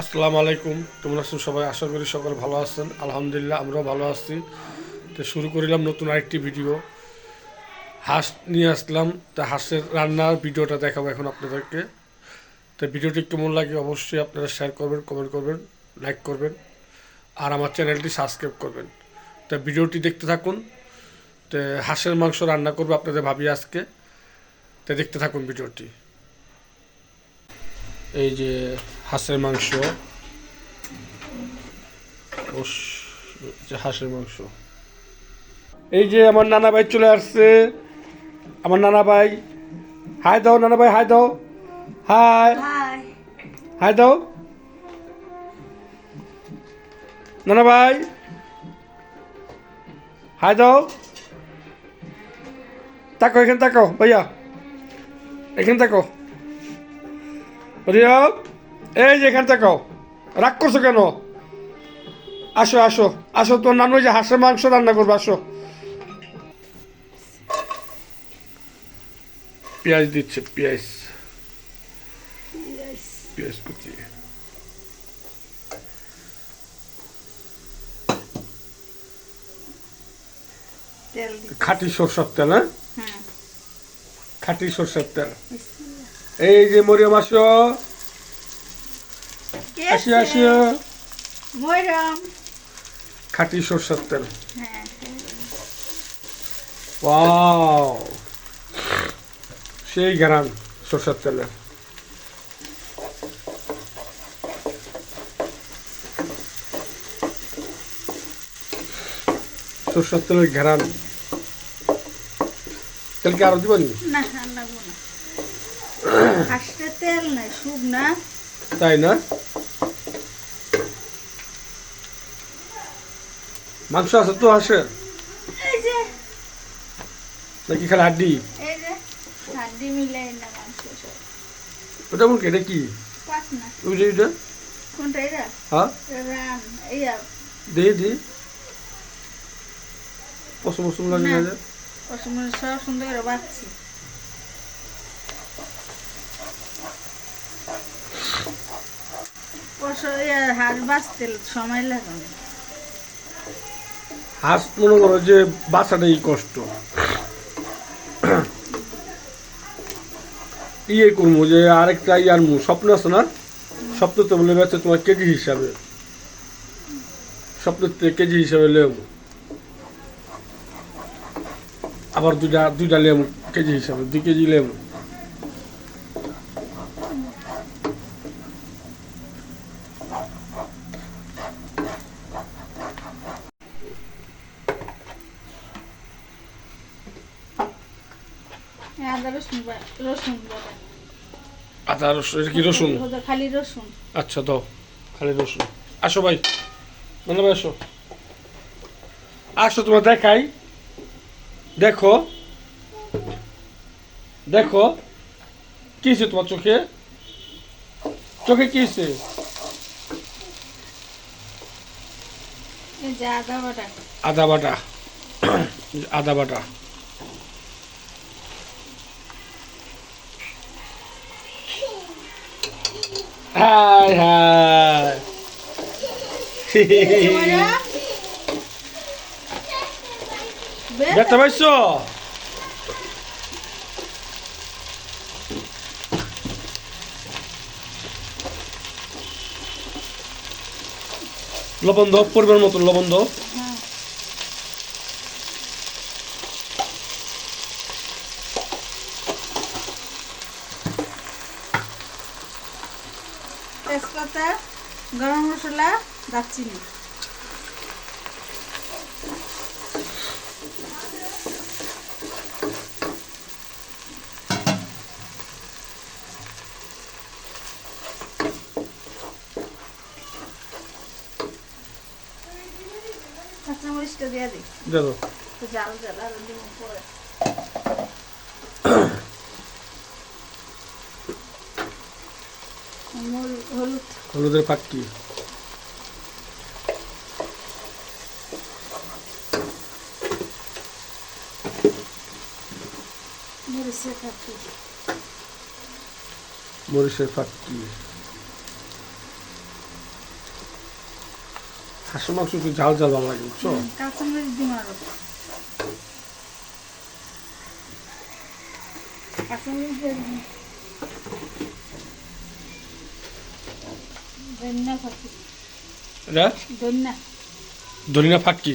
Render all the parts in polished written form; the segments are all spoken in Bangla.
আসসালামু আলাইকুম, কেমন আছেন সবাই? আশা করি সকলে ভালো আছেন। আলহামদুলিল্লাহ আমরাও ভালো আছি। তো শুরু করিলাম নতুন আরেকটি ভিডিও। হাঁস নিয়ে আসলাম, তা হাঁসের রান্নার ভিডিওটা দেখাবো এখন আপনাদেরকে। তো ভিডিওটি কেমন লাগে অবশ্যই আপনারা শেয়ার করবেন, কমেন্ট করবেন, লাইক করবেন, আর আমার চ্যানেলটি সাবস্ক্রাইব করবেন। তো ভিডিওটি দেখতে থাকুন। তো হাঁসের মাংস রান্না করবো আপনাদের ভাবি আজকে। তো দেখতে থাকুন ভিডিওটি। এই যে হাঁসের মাংস, হাঁসের মাংস। এই যে আমার নানা ভাই চলে আসছে। আমার নানা ভাই, হাই দাও নানা ভাই, হাই দাও, হাই, হাই হাই দাও নানা ভাই, হাই দাও। তাকো এখানে, তাকো ভাইয়া, এখানে তাকো রিয়া, এই যে এখানে তাকাও। রাগ করছো কেন? আসো আসো আসো, তোর নানু যে হাঁসের মাংস রান্না করবো, আসো। পেঁয়াজ দিচ্ছে, পেঁয়াজ, পেঁয়াজ কুচি, তেল খাঁটি সরষের তেল, হ্যাঁ হ্যাঁ খাঁটি সরষের তেল। এই যে মরিয়ম আসো, আসি আসি, ময়রাম খাঁটি সরষের তেল। হ্যাঁ ওয়াও, সেই ঘ্রাণ সরষের তেলে। সরষের তেলের ঘ্রাণ। তেল কি আরো দিবেন? না আর লাগবো না। হাঁসটা তেল নাই, শুক না। তাই না? মাংস আছে তো হাঁসের, এই যে নাকি খালি হাড্ডি? এই যে হাড্ডি মিলাই না মাংস সব। ওটা মুরগি, এটা কি? পাক না। ওই যে এটা, কোনটা এটা? হ্যাঁ রান ইয়া দিয়ে দি, পশম পশম লাগে না? অসময় সব সুন্দর করে বাচ্ছি। হাঁস বাঁচতে সময় লাগে না। হাঁস মনে করো যে বাচ্চাটাই কষ্ট। ইয়ে করবো যে আরেকটা ইয়ার স্বপ্ন আছে না, স্বপ্ন তো বলে বেড়াচ্ছে তোমার কেজি হিসাবে, স্বপ্নতে কেজি হিসাবে লেবু, আবার দুইটা দুইটা লেবু কেজি হিসাবে, 2 কেজি লেবু। আদা রসুন রসুন বাটা। আদা রসুন, এটা কি রসুন? খালি রসুন। আচ্ছা দাও, খালি রসুন। আসো ভাই, মানে ভাই আসো, আসো তোমার দেখাই। দেখো দেখো, কি হয়েছে তোমার চোখে? চোখে কি হয়েছে? এই যে আদা বাটা। আদা বাটা, আদা বাটা। হাই হাই, ব্যথা পাইছো? লবণ দাও, পরিমাণ মতন লবণ দাও। তেজপাতা, গরম মশলা, দারচিনি। কাঁচামরিচটা দিয়ে দিই, দেখো জাল জাল আর দিব পরে। হলুদ, হলুদের পাট্টি, মরিচের কাঠি, মরিচের পাট্টি, হাঁসের মাংস একটু ঝাল ঝাল ভালো লাগে বুঝছো? কাঁচামরিচ দিম আরো। কাঁচামরিচ দিয়ে দিন। ধন্যা ফাঁকি। এটা ধন্যা। ধনিয়া ফাঁকি।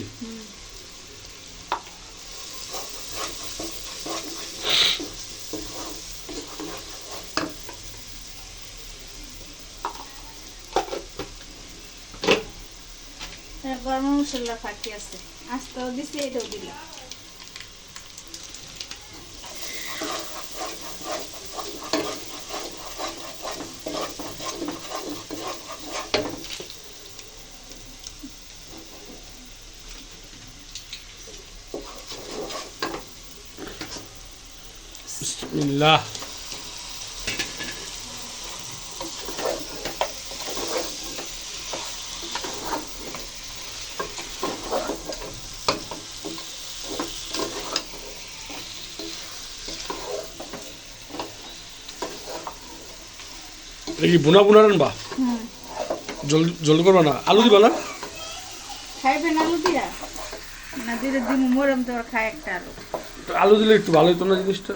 গরম মশলা ফাঁকি আছে, আস্তাও দিছি, এটাও দিলাম। বিসমিল্লাহ। এটা কি বুনা বুনা রানবা? জলদি করবা না? আলু দিবা না? খাইবেন আলু দিয়া? না দিলে দিমু, মরম তো খাই একটা আলু। তো আলু দিলে একটু ভালো হতো না জিনিসটা?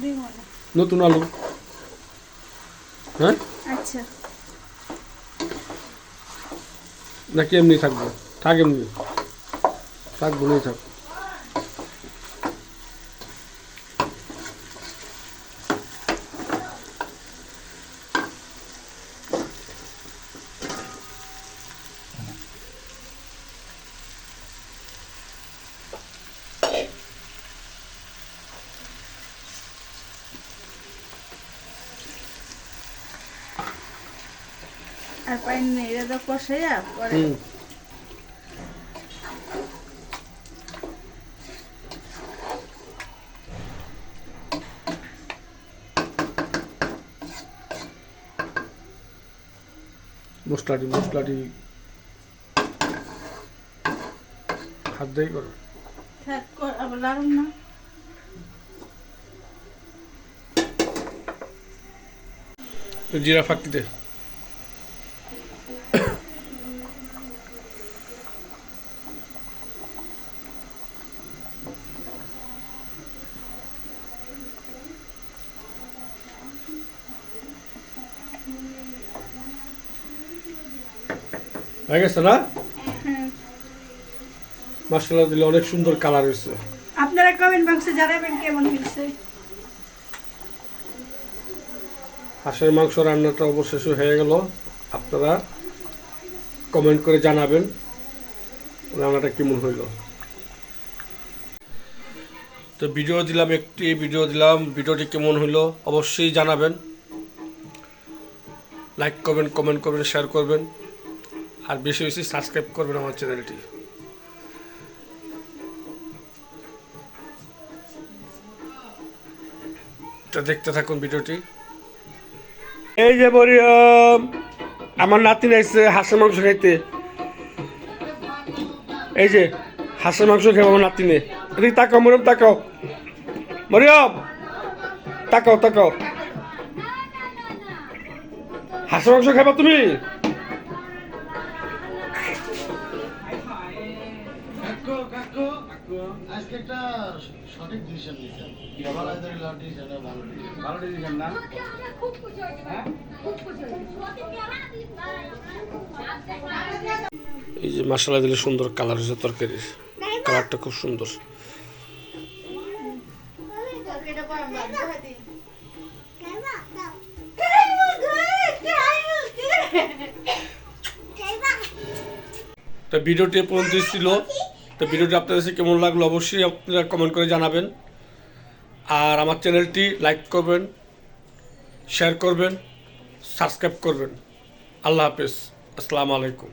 দিব না। নতুন আলু। হ্যাঁ, আচ্ছা। নাকি এমনি থাকবো? থাক এমনি, থাক বলেই থাক। আর পাইন নেই, এটা তো কষাইয়া পরে মশলাটি হাত দিয়ে করো। থাক, আবার লাড়ুম না। জিরা ফাঁকি দে। হয়ে গেছে না? মশলা দিলে অনেক সুন্দর কালার হয়েছে। আপনারা কমেন্ট বক্সে জানাবেন কেমন হয়েছে। হাঁসের মাংস রান্নাটা অবশেষে হয়ে গেল। আপনারা কমেন্ট করে জানাবেন রান্নাটা কেমন হইল। তো ভিডিওটি দিলাম, ভিডিওটি কেমন হইলো অবশ্যই জানাবেন। লাইক করবেন, কমেন্ট করবেন, শেয়ার করবেন, আর বেশি বেশি সাবস্ক্রাইব করবেন আমার চ্যানেলটি। তো দেখতে থাকুন ভিডিওটি। এই যে মরিয়ম, আমার নাতি নাইছে হাঁসের মাংস খাইতে। এই যে হাঁসের মাংস খাবো আমার নাতিনে। এদিকে তাকাও মরিয়ম, তাকাও মরিয়ম, তাকাও। হাঁসের মাংস খাবা তুমি? আজকে একটা সঠিক ডিসিশন নিয়েছেন। ভালো ডিসিশন না? এই যে মশলা দিলে সুন্দর কালার হয়েছে তরকারির, কালারটা খুব সুন্দর। তো ভিডিওটি এ পর্যন্তই ছিল। তো ভিডিওটি আপনাদের কাছে কেমন লাগলো অবশ্যই আপনারা কমেন্ট করে জানাবেন, আর আমার চ্যানেলটি লাইক করবেন, শেয়ার করবেন, সাবস্ক্রাইব করবেন। আল্লাহ হাফেজ, আসসালামু আলাইকুম।